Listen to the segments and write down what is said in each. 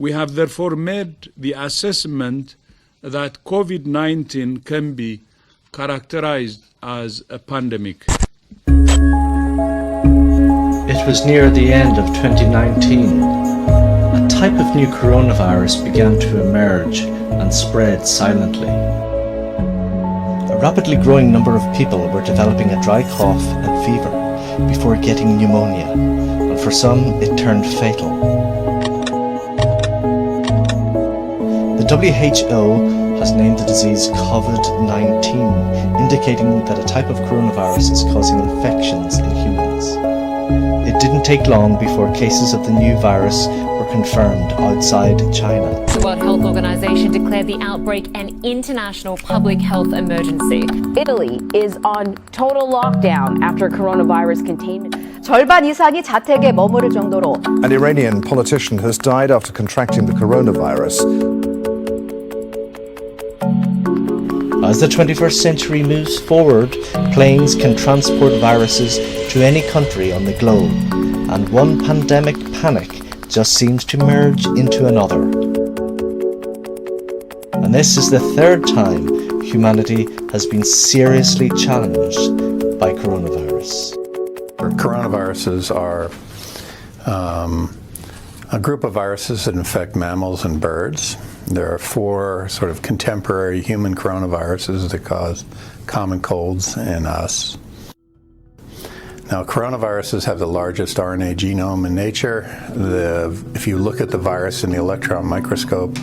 We have therefore made the assessment that COVID-19 can be characterized as a pandemic. It was near the end of 2019. A type of new coronavirus began to emerge and spread silently. A rapidly growing number of people were developing a dry cough and fever before getting pneumonia, and for some it turned fatal. The WHO has named the disease COVID-19, indicating that a type of coronavirus is causing infections in humans. It didn't take long before cases of the new virus were confirmed outside China. The World Health Organization declared the outbreak an international public health emergency. Italy is on total lockdown after coronavirus containment. 절반 이상이 자택에 머무를 정도로. An Iranian politician has died after contracting the coronavirus. As the 21st century moves forward, planes can transport viruses to any country on the globe, and one pandemic panic just seems to merge into another. And this is the third time humanity has been seriously challenged by coronavirus. Coronaviruses are a group of viruses that infect mammals and birds. There are 4 sort of contemporary human coronaviruses that cause common colds in us. Now, coronaviruses have the largest RNA genome in nature. If you look at the virus in the electron microscope,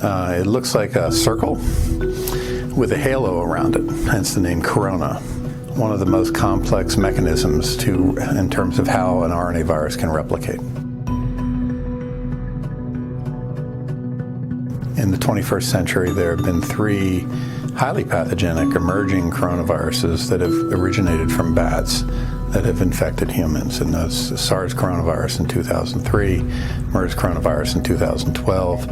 it looks like a circle with a halo around it, hence the name corona. One of the most complex mechanisms in terms of how an RNA virus can replicate. In the 21st century, there have been 3 highly pathogenic emerging coronaviruses that have originated from bats that have infected humans, and those SARS coronavirus in 2003, MERS coronavirus in 2012,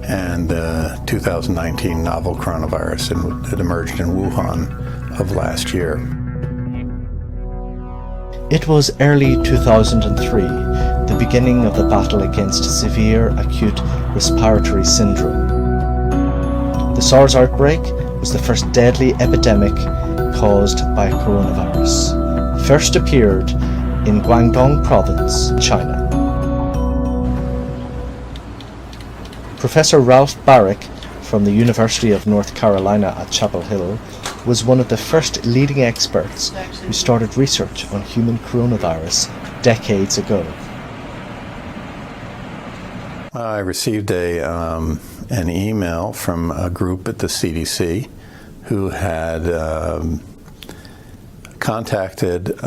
and the 2019 novel coronavirus that emerged in Wuhan of last year. It was early 2003, the beginning of the battle against severe acute respiratory syndrome. The SARS outbreak was the first deadly epidemic caused by a coronavirus. First appeared in Guangdong province, China. Professor Ralph Barrick from the University of North Carolina at Chapel Hill was one of the first leading experts who started research on human coronavirus decades ago. I received an email from a group at the CDC who had contacted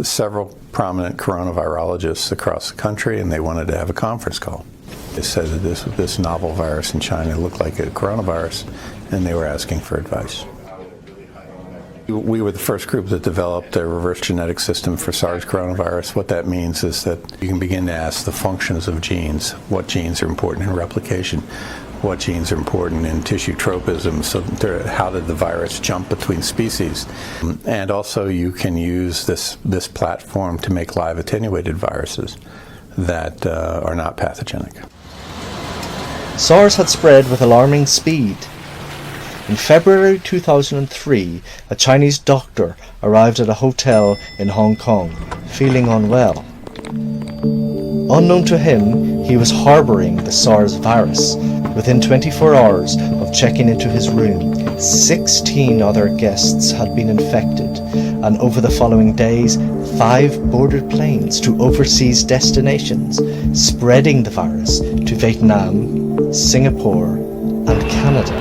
several prominent coronavirologists across the country, and they wanted to have a conference call. They said that this novel virus in China looked like a coronavirus, and they were asking for advice. We were the first group that developed a reverse genetic system for SARS coronavirus. What that means is that you can begin to ask the functions of genes. What genes are important in replication? What genes are important in tissue tropism? So how did the virus jump between species? And also you can use this platform to make live attenuated viruses that are not pathogenic. SARS had spread with alarming speed. In February 2003, a Chinese doctor arrived at a hotel in Hong Kong, feeling unwell. Unknown to him, he was harbouring the SARS virus. Within 24 hours of checking into his room, 16 other guests had been infected, and over the following days, 5 boarded planes to overseas destinations, spreading the virus to Vietnam, Singapore, and Canada.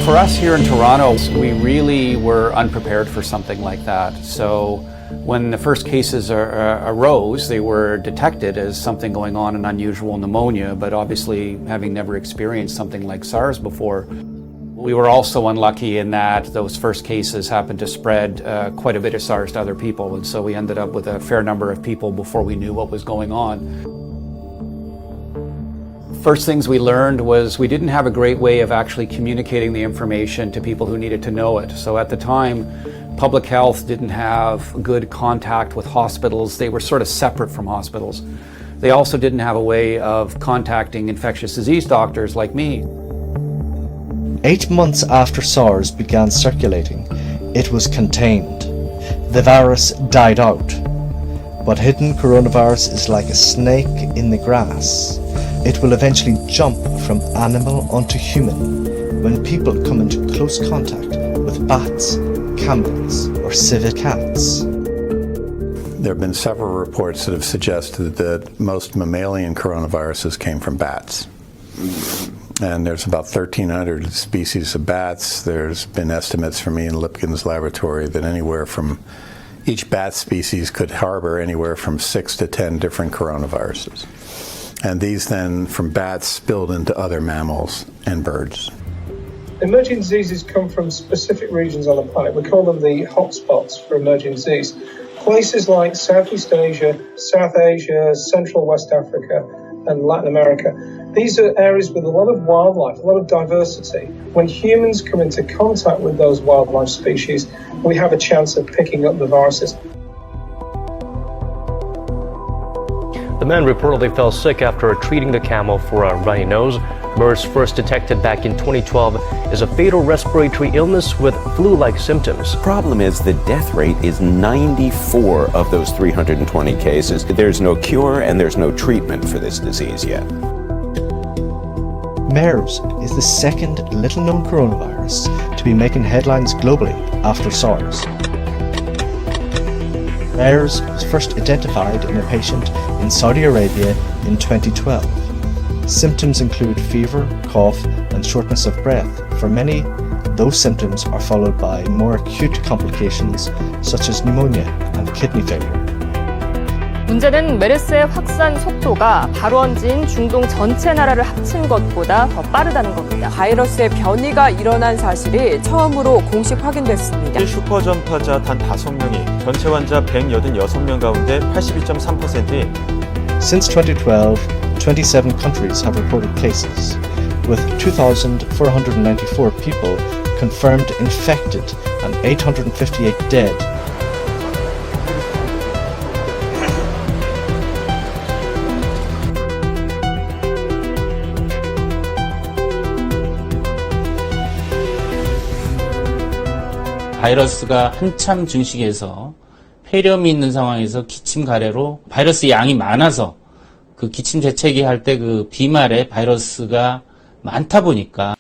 For us here in Toronto, we really were unprepared for something like that. So when the first cases arose, they were detected as something going on, an unusual pneumonia, but obviously having never experienced something like SARS before. We were also unlucky in that those first cases happened to spread quite a bit of SARS to other people, and so we ended up with a fair number of people before we knew what was going on. First things we learned was we didn't have a great way of actually communicating the information to people who needed to know it. So at the time, Public health didn't have good contact with hospitals. They were sort of separate from hospitals. They also didn't have a way of contacting infectious disease doctors like me. 8 months after SARS began circulating, it was contained. The virus died out. But hidden coronavirus is like a snake in the grass. It will eventually jump from animal onto human when people come into close contact with bats, camels, or civet cats. There have been several reports that have suggested that most mammalian coronaviruses came from bats. And there's about 1,300 species of bats. There's been estimates from Ian Lipkin's laboratory that anywhere from each bat species could harbor anywhere from 6 to 10 different coronaviruses. And these then, from bats, spilled into other mammals and birds. Emerging diseases come from specific regions on the planet. We call them the hotspots for emerging disease. Places like Southeast Asia, South Asia, Central West Africa, and Latin America. These are areas with a lot of wildlife, a lot of diversity. When humans come into contact with those wildlife species, we have a chance of picking up the viruses. The man reportedly fell sick after treating the camel for a runny nose. MERS, first detected back in 2012, is a fatal respiratory illness with flu-like symptoms. Problem is the death rate is 94 of those 320 cases. There's no cure and there's no treatment for this disease yet. MERS is the second little-known coronavirus to be making headlines globally after SARS. MERS was first identified in a patient in Saudi Arabia in 2012. Symptoms include fever, cough, and shortness of breath. For many, those symptoms are followed by more acute complications such as pneumonia and kidney failure. 문제는 메르스의 확산 속도가 발원지인 중동 전체 나라를 합친 것보다 더 빠르다는 겁니다. 바이러스의 변이가 일어난 사실이 처음으로 공식 확인됐습니다. 슈퍼 전파자 단 5명이 전체 환자 186명 가운데 82.3%인 Since 2012, 27 countries have reported cases, with 2,494 people confirmed infected and 858 dead. 바이러스가 한참 증식해서 폐렴이 있는 상황에서 기침 가래로 바이러스 양이 많아서 그 기침 재채기 할 때 그 비말에 바이러스가 많다 보니까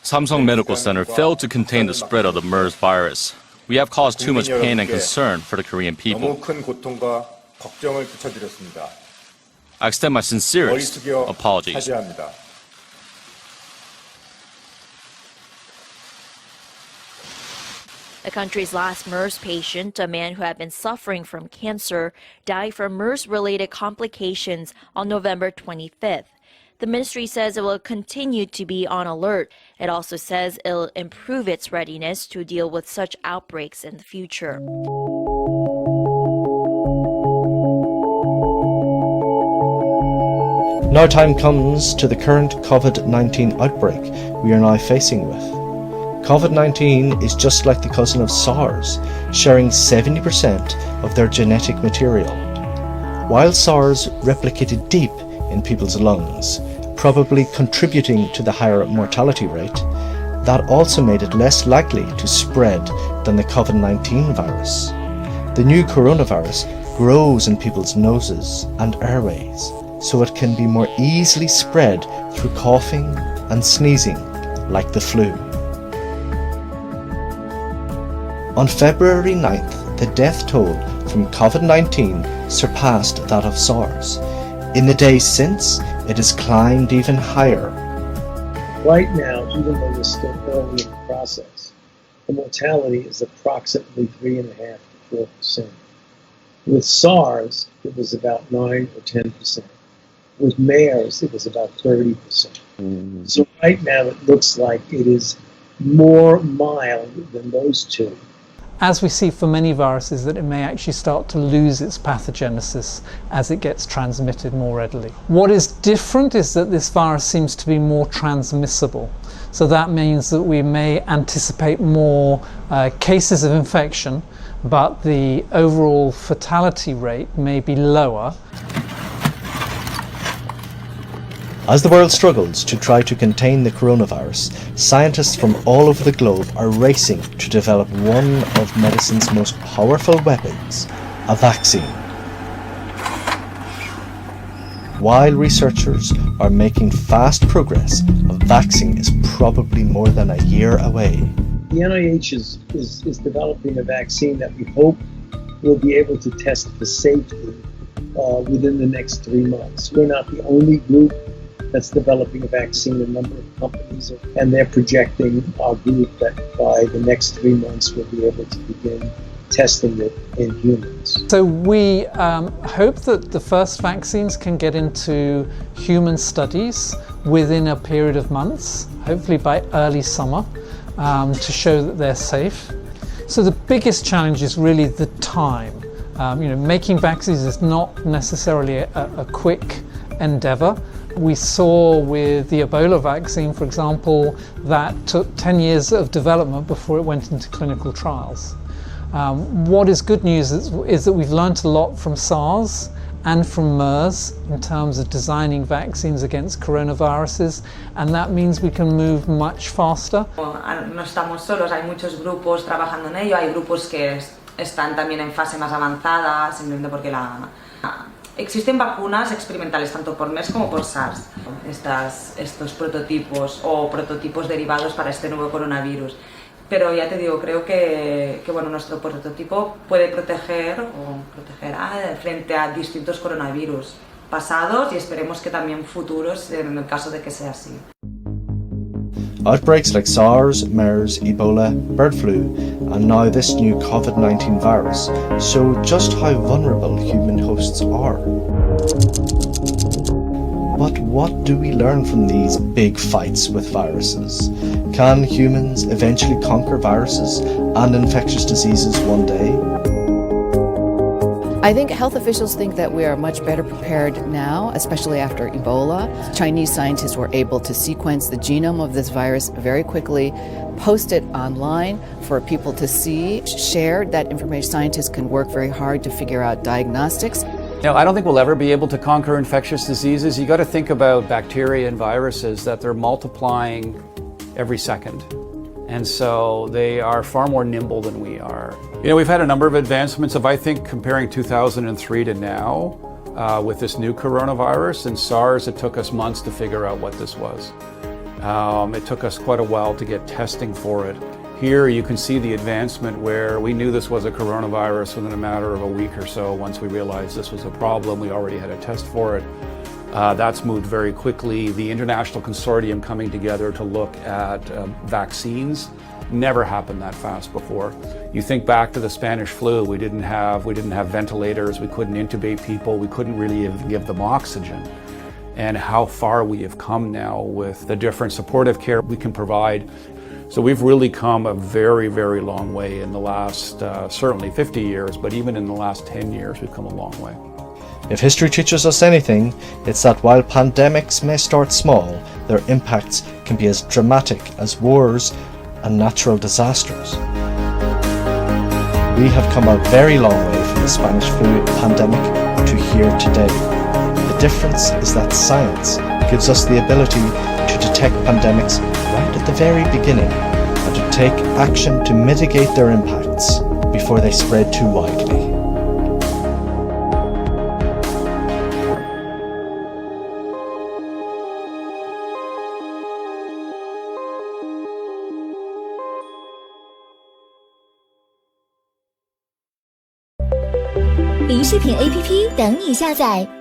Samsung Medical Center failed to contain the spread of the MERS virus. We have caused too much pain and concern for the Korean people. 너무 큰 고통과 걱정을 끼쳐드렸습니다. I extend my sincerest apologies. The country's last MERS patient, a man who had been suffering from cancer, died from MERS-related complications on November 25th. The ministry says it will continue to be on alert. It also says it'll improve its readiness to deal with such outbreaks in the future. Now time comes to the current COVID-19 outbreak we are now facing with. COVID-19 is just like the cousin of SARS, sharing 70% of their genetic material. While SARS replicated deep in people's lungs, probably contributing to the higher mortality rate, that also made it less likely to spread than the COVID-19 virus. The new coronavirus grows in people's noses and airways, so it can be more easily spread through coughing and sneezing, like the flu. On February 9th, the death toll from COVID-19 surpassed that of SARS. In the days since, it has climbed even higher. Right now, even though we're still early in the process, the mortality is approximately 3.5% to 4%. With SARS, it was about 9 or 10%. With MERS, it was about 30%. So right now, it looks like it is more mild than those two. As we see for many viruses, that it may actually start to lose its pathogenesis as it gets transmitted more readily. What is different is that this virus seems to be more transmissible. So that means that we may anticipate more cases of infection, but the overall fatality rate may be lower. As the world struggles to try to contain the coronavirus, scientists from all over the globe are racing to develop one of medicine's most powerful weapons, a vaccine. While researchers are making fast progress, a vaccine is probably more than a year away. The NIH is developing a vaccine that we hope will be able to test for safety within the next 3 months. We're not the only group that's developing a vaccine. A number of companies and they're projecting our group that by the next 3 months we'll be able to begin testing it in humans. So we hope that the first vaccines can get into human studies within a period of months, hopefully by early summer, to show that they're safe. So the biggest challenge is really the time. Making vaccines is not necessarily a quick endeavor. We saw with the Ebola vaccine, for example, that took 10 years of development before it went into clinical trials. What is good news is that we've learned a lot from SARS and from MERS in terms of designing vaccines against coronaviruses, and that means we can move much faster. No estamos solos, hay muchos grupos trabajando en ello, hay grupos que están también en fase más avanzada, simplemente porque existen vacunas experimentales tanto por MERS como por SARS, estos prototipos o prototipos derivados para este nuevo coronavirus. Pero ya te digo, creo que nuestro prototipo puede protegerá frente a distintos coronavirus pasados y esperemos que también futuros en el caso de que sea así. Outbreaks like SARS, MERS, Ebola, bird flu, and now this new COVID-19 virus show just how vulnerable human hosts are. But what do we learn from these big fights with viruses? Can humans eventually conquer viruses and infectious diseases one day? I think health officials think that we are much better prepared now, especially after Ebola. Chinese scientists were able to sequence the genome of this virus very quickly, post it online for people to see, share that information. Scientists can work very hard to figure out diagnostics. I don't think we'll ever be able to conquer infectious diseases. You got to think about bacteria and viruses, that they're multiplying every second. And so they are far more nimble than we are. We've had a number of advancements. If I think comparing 2003 to now, with this new coronavirus and SARS, it took us months to figure out what this was. It took us quite a while to get testing for it. Here you can see the advancement where we knew this was a coronavirus within a matter of a week or so. Once we realized this was a problem, we already had a test for it. That's moved very quickly. The international consortium coming together to look at vaccines never happened that fast before. You think back to the Spanish flu, we didn't have ventilators, we couldn't intubate people, we couldn't really even give them oxygen. And how far we have come now with the different supportive care we can provide. So we've really come a very, very long way in the last, certainly 50 years, but even in the last 10 years, we've come a long way. If history teaches us anything, it's that while pandemics may start small, their impacts can be as dramatic as wars and natural disasters. We have come a very long way from the Spanish flu pandemic to here today. The difference is that science gives us the ability to detect pandemics right at the very beginning and to take action to mitigate their impacts before they spread too widely.梨视频 APP 等你下载。